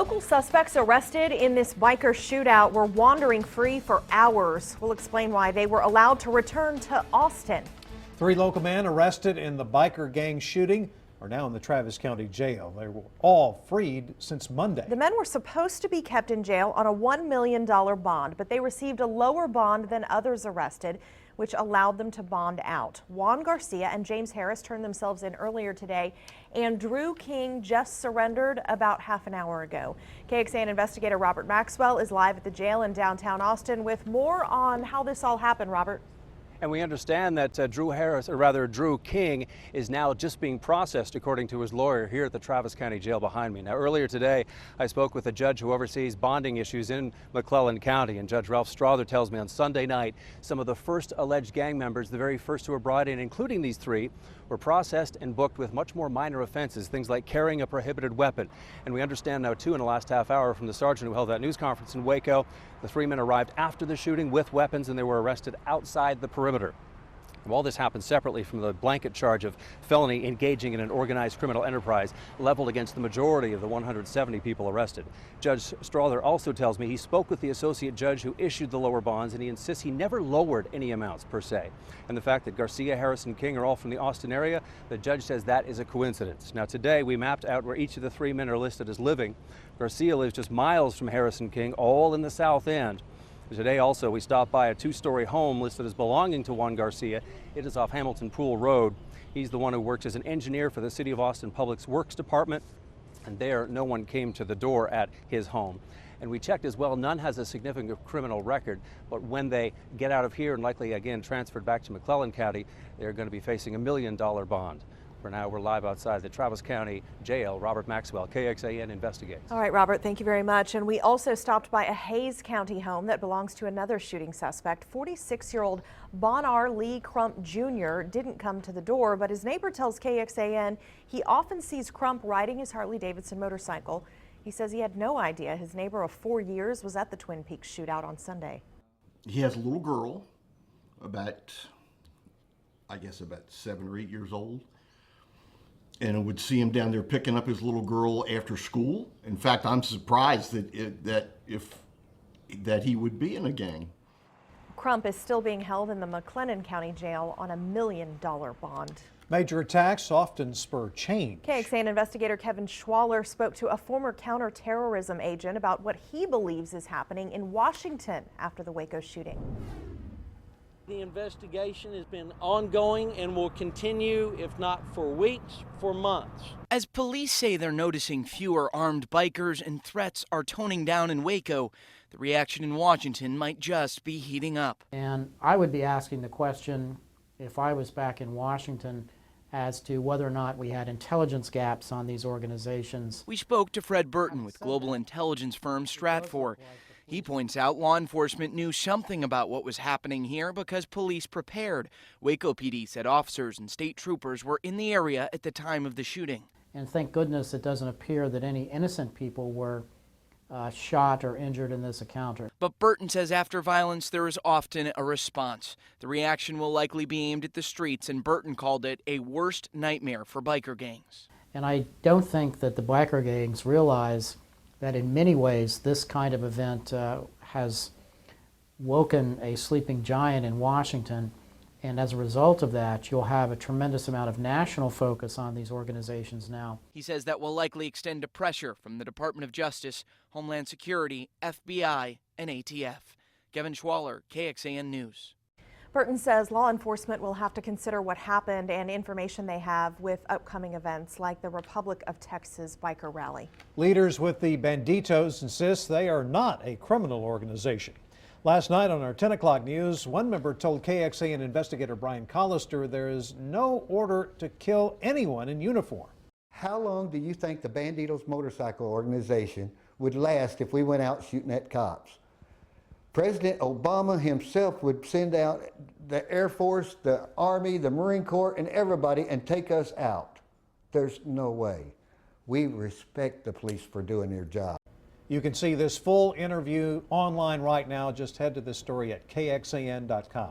Local suspects arrested in this biker shootout were wandering free for hours. We'll explain why they were allowed to return to Austin. 3 local men arrested in the biker gang shooting are now in the Travis County Jail. They were all freed since Monday. The men were supposed to be kept in jail on a $1 million bond, but they received a lower bond than others arrested, which allowed them to bond out. Juan Garcia and James Harris turned themselves in earlier today, and Drew King just surrendered about half an hour ago. KXAN investigator Robert Maxwell is live at the jail in downtown Austin with more on how this all happened. Robert. And we understand that Drew King is now just being processed, according to his lawyer, here at the Travis County Jail behind me. Now, earlier today, I spoke with a judge who oversees bonding issues in McClellan County, and Judge Ralph Strother tells me on Sunday night some of the first alleged gang members, the very first who were brought in, including these 3, were processed and booked with much more minor offenses, things like carrying a prohibited weapon. And we understand now, too, in the last half hour from the sergeant who held that news conference in Waco, the 3 men arrived after the shooting with weapons, and they were arrested outside the perimeter. All this happened separately from the blanket charge of felony engaging in an organized criminal enterprise leveled against the majority of the 170 people arrested. Judge Strother also tells me he spoke with the associate judge who issued the lower bonds, and he insists he never lowered any amounts per se. And the fact that Garcia, Harris, and King are all from the Austin area, the judge says that is a coincidence. Now today we mapped out where each of the 3 men are listed as living. Garcia lives just miles from Harris and King, all in the south end. Today also we stopped by a 2-story home listed as belonging to Juan Garcia. It is off Hamilton Pool Road. He's the one who works as an engineer for the City of Austin Public Works Department, and there no one came to the door at his home. And we checked as well, none has a significant criminal record, but when they get out of here and likely again transferred back to McClellan County, they're going to be facing $1 million bond. For now, we're live outside the Travis County Jail. Robert Maxwell, KXAN investigates. All right, Robert, thank you very much. And we also stopped by a Hayes County home that belongs to another shooting suspect. 46-year-old Bonar Lee Crump Jr. didn't come to the door, but his neighbor tells KXAN he often sees Crump riding his Harley-Davidson motorcycle. He says he had no idea his neighbor of 4 years was at the Twin Peaks shootout on Sunday. He has a little girl, about 7 or 8 years old. And I would see him down there picking up his little girl after school. In fact, I'm surprised that he would be in a gang. Crump is still being held in the McLennan County Jail on a $1 million bond. Major attacks often spur change. KXAN investigator Kevin Schwaller spoke to a former counterterrorism agent about what he believes is happening in Washington after the Waco shooting. The investigation has been ongoing and will continue, if not for weeks, for months. As police say they're noticing fewer armed bikers and threats are toning down in Waco, the reaction in Washington might just be heating up. And I would be asking the question, if I was back in Washington, as to whether or not we had intelligence gaps on these organizations. We spoke to Fred Burton with global intelligence firm Stratfor. He points out law enforcement knew something about what was happening here because police prepared. Waco PD said officers and state troopers were in the area at the time of the shooting. And thank goodness it doesn't appear that any innocent people were shot or injured in this encounter. But Burton says after violence there is often a response. The reaction will likely be aimed at the streets, and Burton called it a worst nightmare for biker gangs. And I don't think that the biker gangs realize that in many ways this kind of event has woken a sleeping giant in Washington, and as a result of that you'll have a tremendous amount of national focus on these organizations now. He says that will likely extend to pressure from the Department of Justice, Homeland Security, FBI, and ATF. Kevin Schwaller, KXAN News. Burton says law enforcement will have to consider what happened and information they have with upcoming events like the Republic of Texas biker rally. Leaders with the Bandidos insist they are not a criminal organization. Last night on our 10 o'clock news, one member told KXAN investigator Brian Collister there is no order to kill anyone in uniform. How long do you think the Bandidos motorcycle organization would last if we went out shooting at cops? President Obama himself would send out the Air Force, the Army, the Marine Corps, and everybody and take us out. There's no way. We respect the police for doing their job. You can see this full interview online right now. Just head to this story at kxan.com.